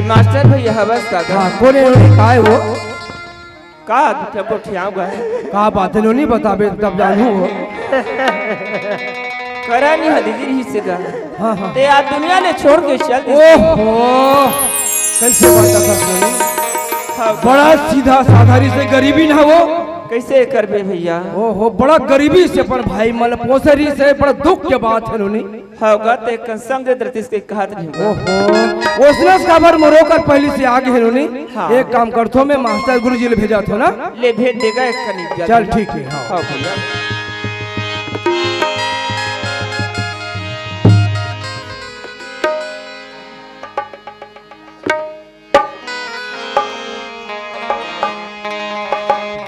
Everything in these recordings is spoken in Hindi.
मास्टर भैया हवस का हाँ कौन है का है वो का तुमको ठियाऊंगा का बात है नहीं बताबे तब जानू हो करा नहीं हदीजी हिस्से का हाँ हाँ ते आज दुनिया ने छोड़ के चल ओहो कैसे बात कर बड़ा सीधा साधारी से गरीबी ना वो कैसे करबे भैया ओहो बड़ा गरीबी से पर भाई मल पोसरी से बड़ा दुख के बात है नोनी होगा ते कसम दे दरतिस के कहत नहीं ओहो उसने खबर मरो कर पहले से आगे है नोनी हाँ। एक काम करथो मैं मास्टर गुरुजी ले भेजा थो ना ले भेज देगा एक कनी चल ठीक है हां भैया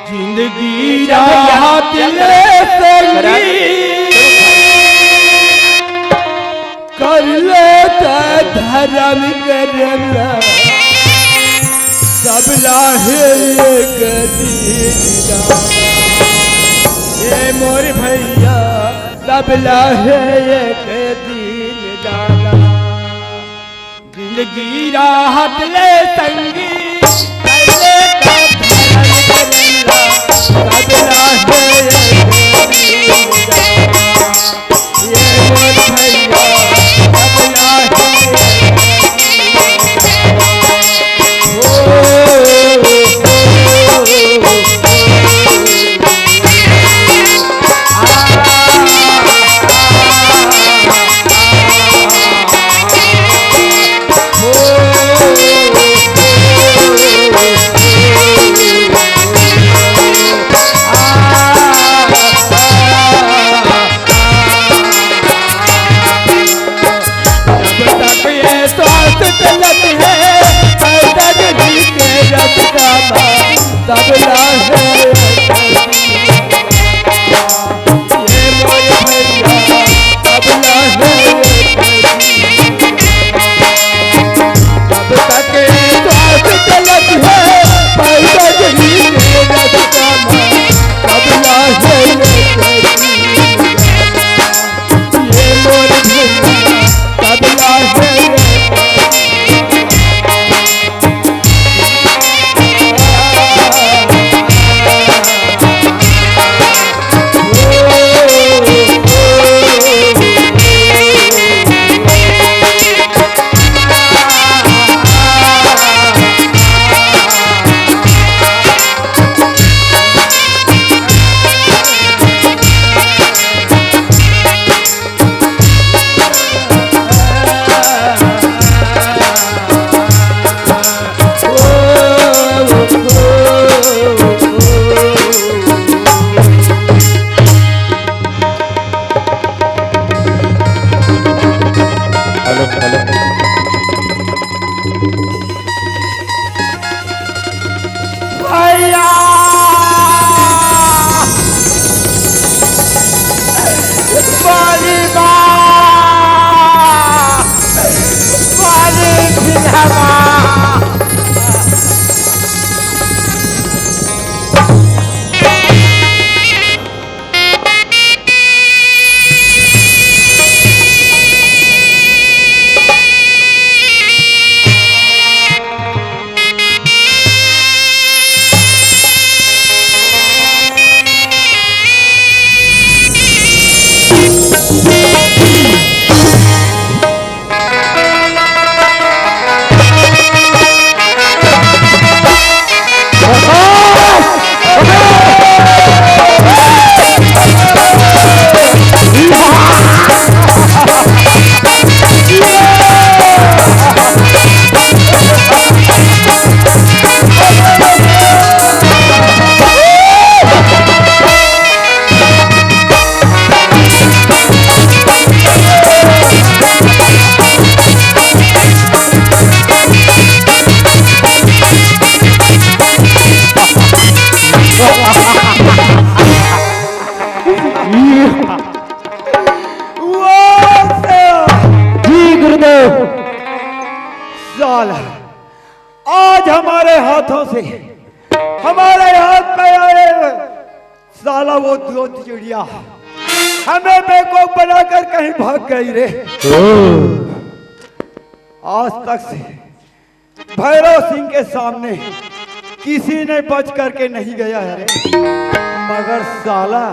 जिंदगी रात ले कर लेता धर्म करना सब लाहे ये मोर भैया सब लाहे दिन डाला जिंदगी रात ले संगी साला आज हमारे हाथों से हमारे हाथ में आए साला वो दो चिड़िया हमें बेवकूफ बनाकर कहीं भाग गई रे। आज तक से भैरव सिंह के सामने किसी ने बच करके नहीं गया है रे। मगर साला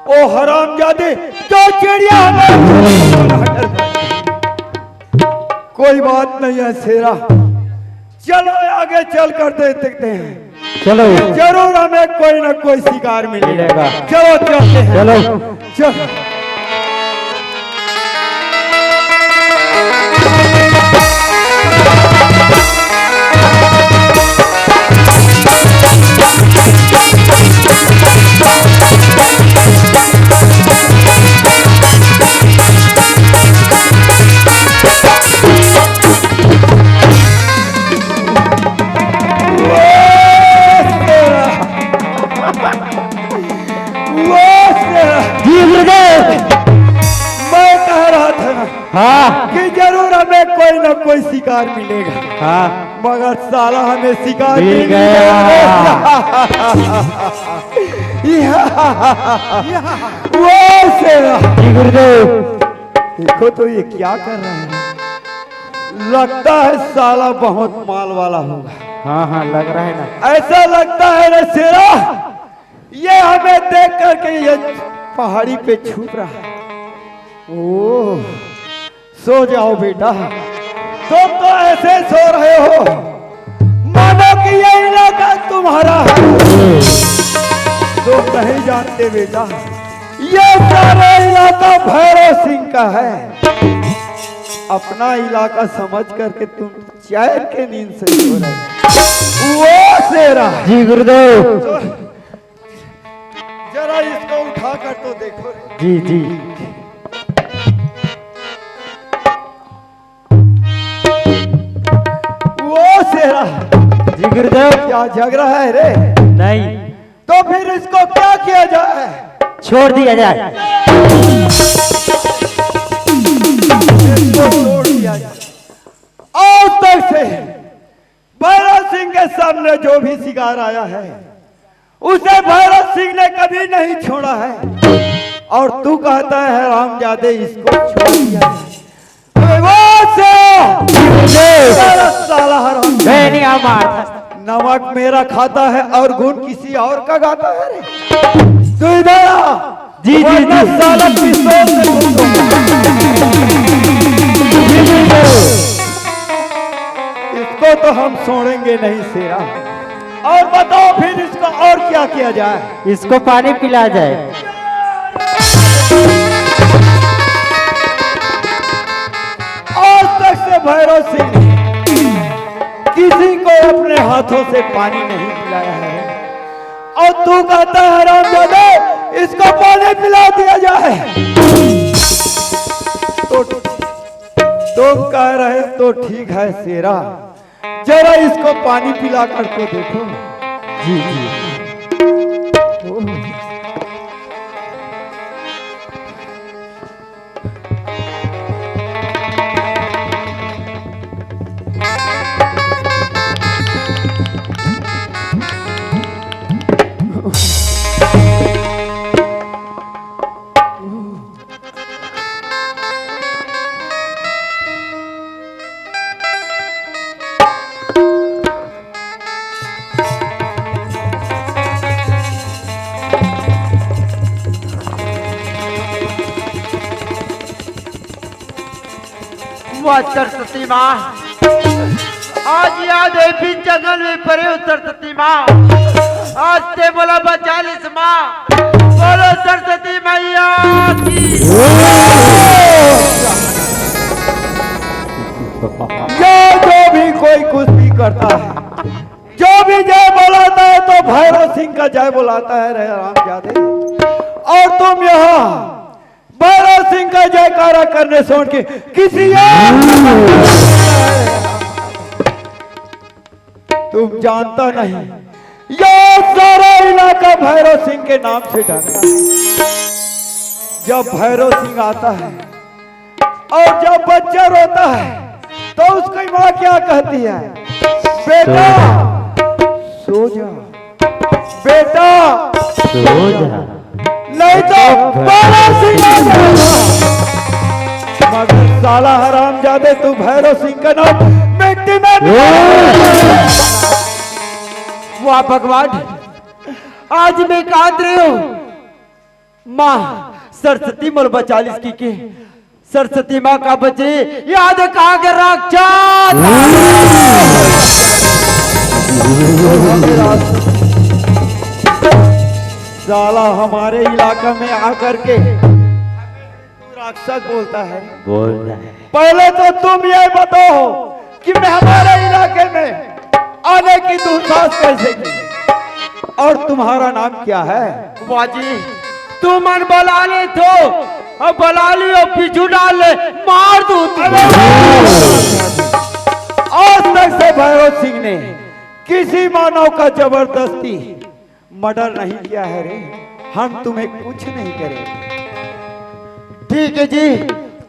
ओ हरामजादे जो चिड़िया कोई बात नहीं है शेरा, चलो आगे चल कर देखते हैं। चलो जरूर हमें कोई ना कोई शिकार मिलेगा। चलो चलते हैं। चलो चलो हाँ कि जरूर हमें कोई ना कोई शिकार मिलेगा। हाँ मगर साला हमें शिकार मिल गया। वो शेरा जी गुरुदेव। देखो तो ये क्या कर रहा है, लगता है साला बहुत माल वाला होगा। हाँ हाँ लग रहा है ना। ऐसा लगता है ना शेरा, ये हमें देख करके ये पहाड़ी पे छुप रहा है। ओह सो जाओ बेटा, तुम तो ऐसे सो रहे हो मानो कि ये इलाका तुम्हारा है। तुम नहीं जानते बेटा, ये सारा इलाका भैरव सिंह का है। अपना इलाका समझ करके तुम चैन के नींद से सो रहे हो। वो शेरा जी गुरुदेव। जरा इसको उठा कर तो देखो। जी जी वो शेरा जी गुरुदेव। क्या जग रहा है रे? नहीं तो फिर इसको क्या किया जाए? छोड़ दिया जाए। इसको छोड़ दिया जाए। आज तक से भैरव सिंह के सामने जो भी शिकार आया है उसे भैरव सिंह ने कभी नहीं छोड़ा है। और तू कहता है रामजादे इसको छोड़ दिया जाए। साला हराम, नमक मेरा खाता है और गुण किसी और का गाता है रे। तू इधर आ। जी जी जी साला पिस्तौल से इसको तो हम छोड़ेंगे नहीं शेरा। और बताओ फिर इसको और क्या किया जाए? इसको पानी पिला जाए। आज तक से भैरव सिंह किसी को अपने हाथों से पानी नहीं पिलाया है। और तू कहता है रामजादे इसको पानी पिला दिया जाए। तो तुम कह रहे तो ठीक है शेरा, जरा इसको पानी पिला कर तो देखो। जी जी सरस्वती माँ, आज याद है भी जंगल में पड़े हो सरस्वती माँ। आज से बोला 42 माँ, बोलो सरस्वती मैया की। जो भी कोई कुछ भी करता है, जो भी जय बुलाता है तो भैरव सिंह का जय बुलाता है रे रामजादे। और तुम यहाँ भैरव सिंह का जयकारा करने छोड़ के किसी तुम जानता नहीं, ये सारा इलाका भैरव सिंह के नाम से ढका है। जब भैरव सिंह आता है और जब बच्चा रोता है तो उसकी माँ क्या कहती है? बेटा सो जा, बेटा सो जा, नहीं तो भैरव सिंह आ जाएगा। मगर साला हरामजादे तू भैरव सिंह का नाम मिट्टी में वाह भगवान, आज मैं कांद रही हूँ। माँ सरस्वती मलबा 40 की के सरस्वती माँ का बच्चे याद कहा के राक्षस। साला हमारे इलाका में आकर के राक्षस बोलता है। पहले तो तुम ये बताओ कि मैं हमारे इलाके में आने की दुस्साहस कैसे की, और तुम्हारा नाम क्या है? बाजी तू मन बला ले तो अब बला ली और पिछू डाल ले, मार दूं तुम्हें। आज तक से भैरव सिंह ने किसी मानव का जबरदस्ती मर्डर नहीं किया है रे। हम तुम्हें कुछ नहीं करेंगे। ठीक है जी,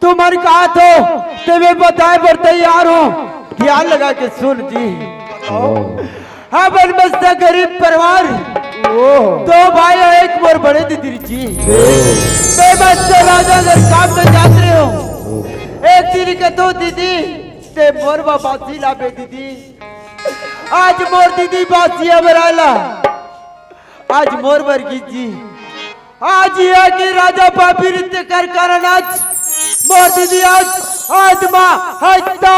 तुम कहा तो मैं बताए पर तैयार हूँ। ध्यान लगा के सुन जी। हाँ बदमस्ता गरीब परिवार, दो भाई और एक मोर बड़े दीदी जी। मैं बच्चे राजा घर काम में जाते हो। एक दीदी के दो दीदी ते मोर बासी लाबे दीदी। आज मोर दीदी बासी बराला, आज मोर वर्गी जी। आज यह कि राजा पापी नृत्य कर कारण आज मोर दीदी आज आत्मा हत्या।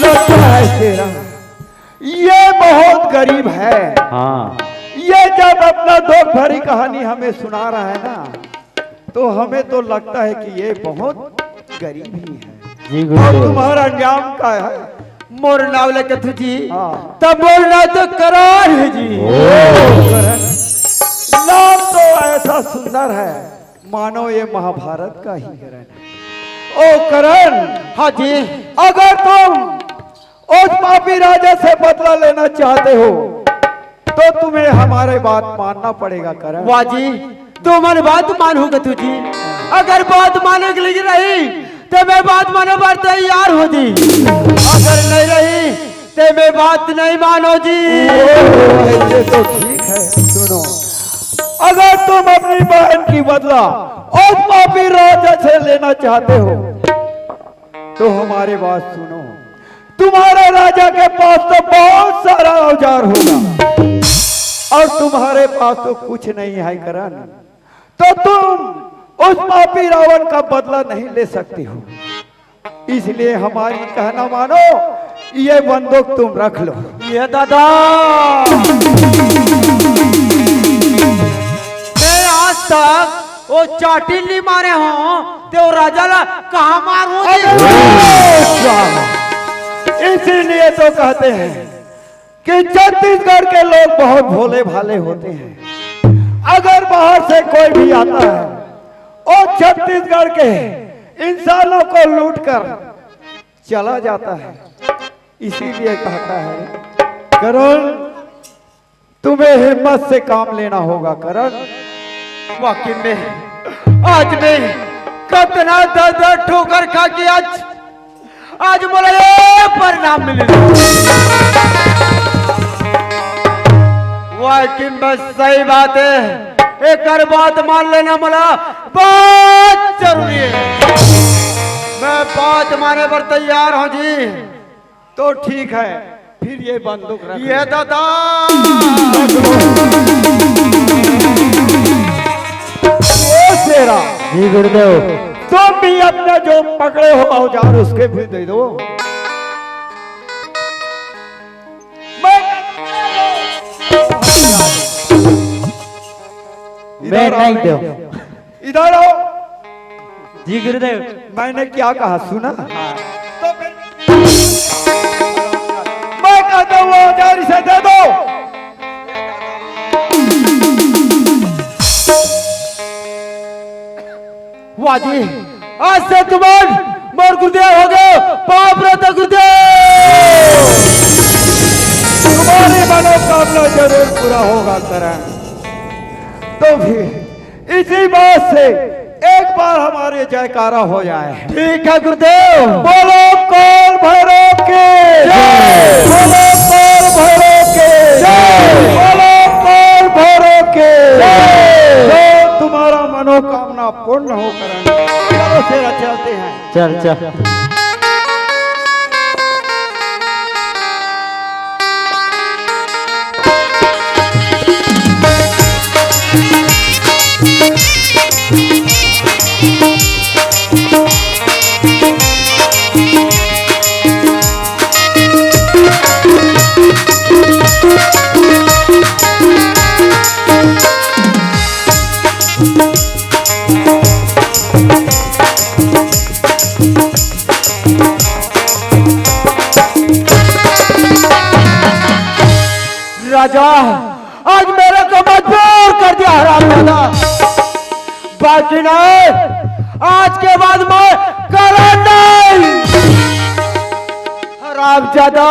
लगता है शेरा ये बहुत गरीब है। हाँ। ये जब अपना दुख भरी कहानी हमें सुना रहा है ना, तो हमें तो लगता है कि ये बहुत गरीब ही है। और तुम्हारा नाम क्या है? मोर नाम लेके तुझी हाँ। तब बोलना तो करण है जी। करण नाम तो ऐसा सुंदर है मानो ये महाभारत का ही करण है। ओ करण, हाँ जी, अगर तुम उस पापी राजा से बदला लेना चाहते हो तो तुम्हें हमारे बात मानना पड़ेगा करण। वाह जी, तुम्हारी बात मानूंगा तुझी। अगर बात माने के लिए रही तो मैं बात माने पर तैयार हो जी। अगर नहीं रही तो मैं बात नहीं मानो जी। ये तो ठीक है। सुनो, अगर तुम अपनी बहन की बदला उस पापी राजा से लेना चाहते हो तो हमारी बात सुनो। तुम्हारे राजा के पास तो बहुत सारा औजार होगा और तुम्हारे पास तो कुछ नहीं है करण, तो तुम उस पापी रावण का बदला नहीं ले सकते हो। इसलिए हमारी कहना मानो, ये बंदूक तुम रख लो। ये दादा मैं आज तक वो चाटिल नहीं मारे हो तो राजा ला कहाँ मारूं जी? इसीलिए तो कहते हैं कि छत्तीसगढ़ के लोग बहुत भोले भाले होते हैं। अगर बाहर से कोई भी आता है और छत्तीसगढ़ के इंसानों को लूटकर चला जाता है। इसीलिए कहता है करण, तुम्हें हिम्मत से काम लेना होगा करण। वाकई में आज मैं कितना दर्द ठोकर खा के आज मुझे ये परिणाम मिले। वाकई में सही बात है, एक बात मान लेना मला बहुत जरूरी है। मैं बात माने पर तैयार हूँ जी। तो ठीक है, फिर ये बंदूक रख ये दादा शेरा जी गुरुदेव, तुम भी अपना जो पकड़े हो औजार उसके भी दे दो। मैं नहीं दो। इधर आओ जी गुरुदेव। मैंने क्या कहा सुना? तो फिर मैं कहता हूँ औजार इसे दे दो। वाह जी, आज से तुम्हारे मोर गुरुदेव हो गए पाप रत गुरुदेव। तुम्हारी मनोकामना जरूर पूरा होगा करण। तो फिर इसी बात से एक बार हमारे जयकारा हो जाए। ठीक है गुरुदेव। बोलो कौन भैरव के, बोलो भैरव के बोलो काल भैरव के जो तुम्हारा मनोकामना पूर्ण हो करेंगे। चलो शेरा चलते हैं। चल चल। राजा आज मेरे को मजबूर कर दिया हरामजादा, बाकी नहीं आज के बाद मैं करा नहीं। हरामजादा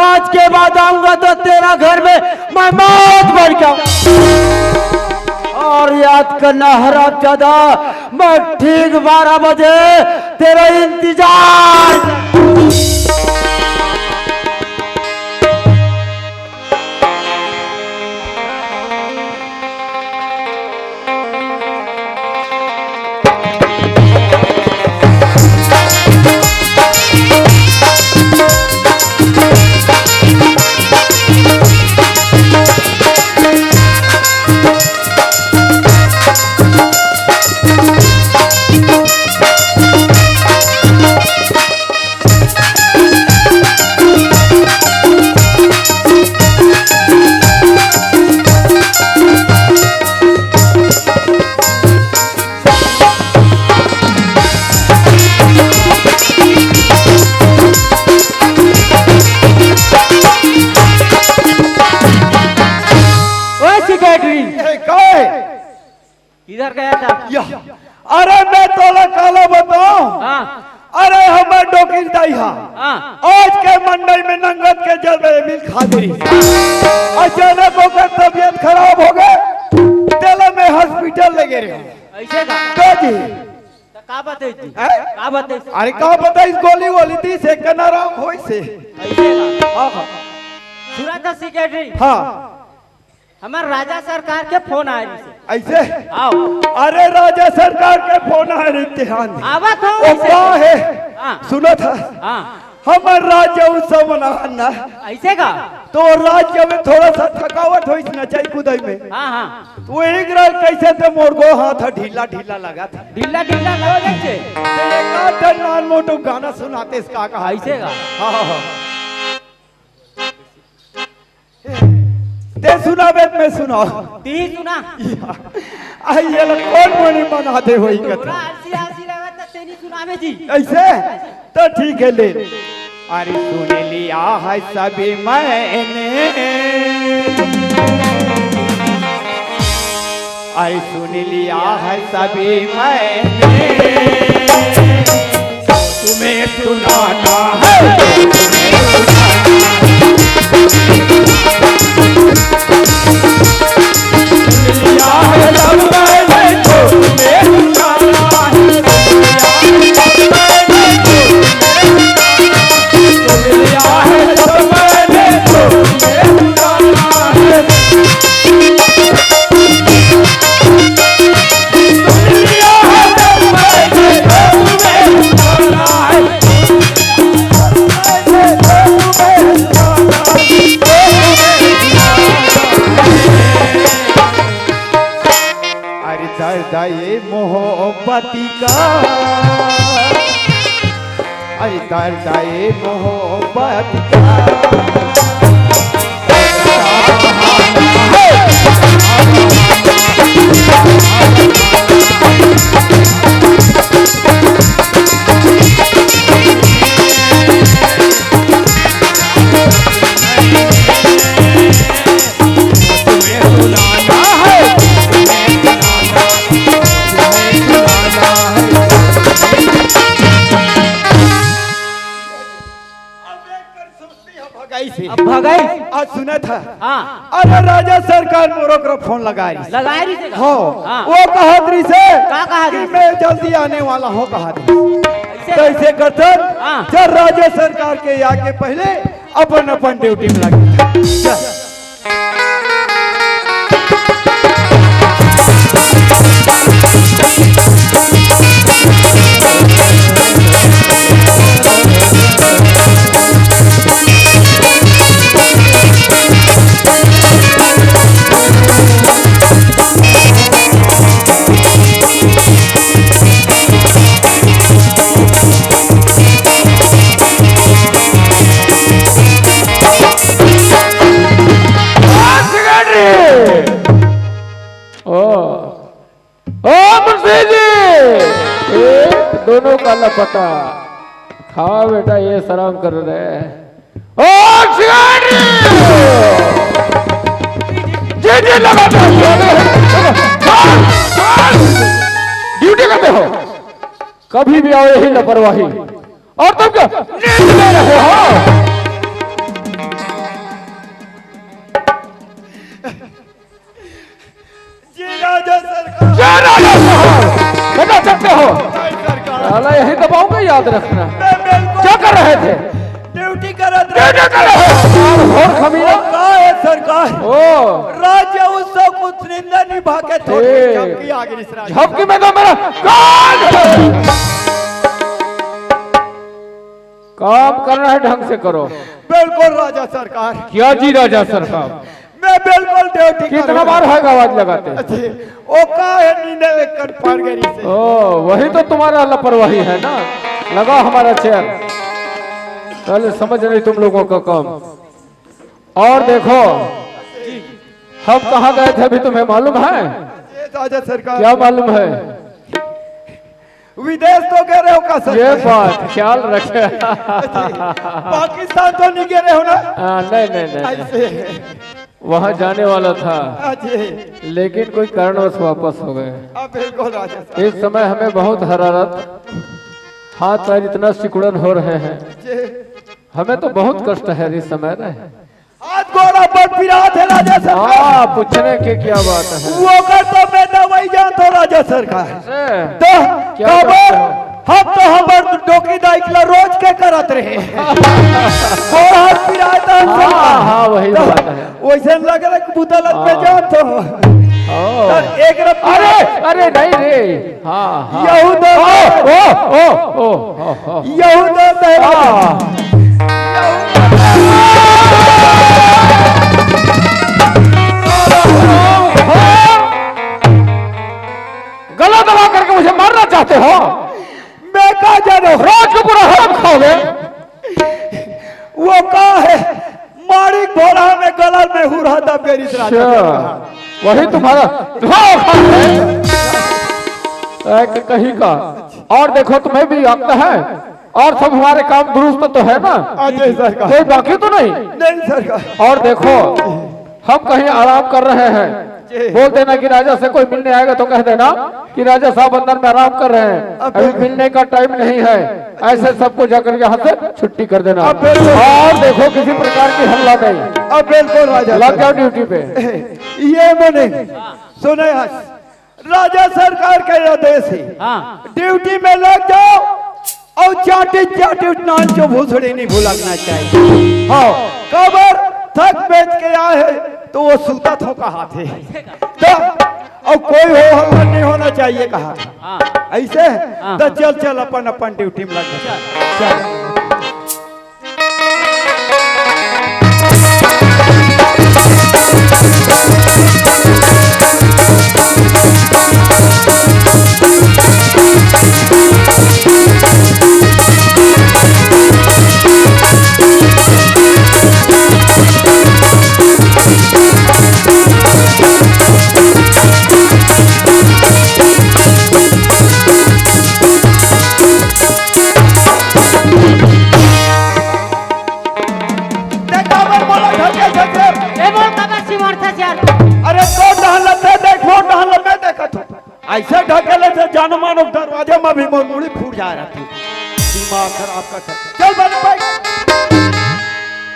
आज के बाद आऊंगा तो तेरा घर में मैं मौत बन जाऊं। और याद करना हरामजादा, मैं ठीक 12 बजे तेरा इंतजार। इधर गया था? अरे मैं तोला काला बताऊं। अरे हमें डोकिन दाई आज के मंडल में नंगत के जलवे मिल खादरी अचानक होकर तबीयत खराब हो गए, तेला में हॉस्पिटल ले गए। ऐसे का तो जी का बताई थी? का बताई? अरे का बताई, गोली वोली थी से कनाराम होई से। ऐसे का सुना था सेक्रेटरी? हाँ हमार राजा सरकार के फोन आए ऐसे। आओ। अरे राजा सरकार के फोन आए इम्तिहान आवत हो है। हाँ। सुनो था हमार राज्य उत्सव मनाना ऐसे का तो राज्य में थोड़ा सा थकावट हुई ना चाहिए कुदाई में। हाँ तो एक रात कैसे थे मोरगो हाथ ढीला ढीला लगा था, ढीला ढीला लगा थे नान मोटो गाना सुनाते इसका कहा ऐसे का। हाँ ते सुना बेत में सुनाओ ती सुना। आई ये लोग कौन मोनी बना दे वही पूरा कथा हंसी हंसी लगा था तेरी सुनावे जी। ऐसे तो ठीक है ले। अरे सुन लिया है सभी मैंने, अरे सुन लिया है सभी मैंने, तुम्हें सुनाना है ये मोहब्बती का, अरे दर्द ये मोहब्बत का। अब भगाई आज सुना था। हाँ। अरे राजा सरकार मोरो फोन लगा रही हो। हाँ। वो कहादरी से कि मैं जल्दी आने वाला हूँ कहा तो ऐसे करते। हाँ। जब राजा सरकार के आगे पहले अपन अपन ड्यूटी में लगे चल। दोनों का लपटा खाओ बेटा, ये शराब कर रहे ओ जी लगाते हो, ड्यूटी करते हो, कभी भी आओ यही लापरवाही, और तुम क्या नींद ले रहे हो? राजा सरकार, बता सकते हो? साला यही दबाऊंगा, याद रखना। क्या कर रहे थे? ड्यूटी कर रहे और खमीरा है सरकार। ओ राज्य उत्सव कुछ निंदा निभा के झपकी में तो मेरा काम करना है, ढंग से करो। बिल्कुल राजा सरकार। क्या जी राजा सरकार? मैं बिल्कुल ड्यूटी। कितना बार है आवाज लगाते? ओ का है नींद कर पार गई से। ओ वही तो तुम्हारा लापरवाही है ना। लगाओ हमारा चेयर, पहले समझ नहीं तुम लोगों का काम। और देखो हम कहाँ गए थे अभी तुम्हें मालूम है? राजा सरकार। क्या मालूम है? विदेश तो कह रहे हो का सर? ये बात ख्याल रखे। पाकिस्तान तो नहीं कह रहे हो ना? नहीं, वहाँ जाने वाला था, लेकिन कोई कारणवश वापस हो गए। बिल्कुल राजा। इस समय हमें बहुत हरारत, हाथ पैर इतना सिकुड़न हो रहे हैं, हमें तो बहुत कष्ट है इस समय ना। हाथ गोड़ा पर पिरात है राजा सरकार। पूछने के क्या बात है? वो कर तो मैं दवाई जानता हूँ राजा सरकार। तो क्या हम तो हमारे डोकी दाइकला रोज के करत रहे। और हाथ पिरात है। हाँ वही बात है। वैसे लग रहा है बुतलत में जान तो एक अरे नहीं रे। हाँ यहूदा गला दबा करके मुझे मारना चाहते हो? मैं कहा जाने रोज को पूरा हराम खाओगे। वो कहा है मारिक भोला में गला में हुरा दब गई। वही तुम्हारा कहीं का। और देखो तुम्हें भी आता है, और सब हमारे काम दुरुस्त तो है ना? कोई बाकी तो नहीं सरकार। और देखो हम कहीं आराम कर रहे हैं, बोल देना कि राजा से कोई मिलने आएगा तो कह देना कि राजा साहब अंदर में आराम कर रहे हैं, अभी मिलने का टाइम नहीं है। ऐसे सबको जाकर यहाँ से छुट्टी कर देना। और देखो किसी प्रकार की हल्ला नहीं। अब बिल्कुल राजा लग जाओ ड्यूटी पे। ये मैंने सुने राजा सरकार का आदेश है, ड्यूटी में लग जाओ और चाटे चाटे नाल जो भूसड़ी नहीं भुलकना चाहिए। हाँ कबर थक बेच के आए है तो वो सूता थोका हाथ है तो और कोई हो हल्ला नहीं होना चाहिए कहा। ऐसे तो चल अपन अपन ड्यूटी में लग जा। अरे तो डहलते देखो डहल में देखा था ऐसे ढकेले से जान मानो दरवाजे में भी मुड़ी फूट जा रहा थी। दिमाग खराब कर चल बन भाई।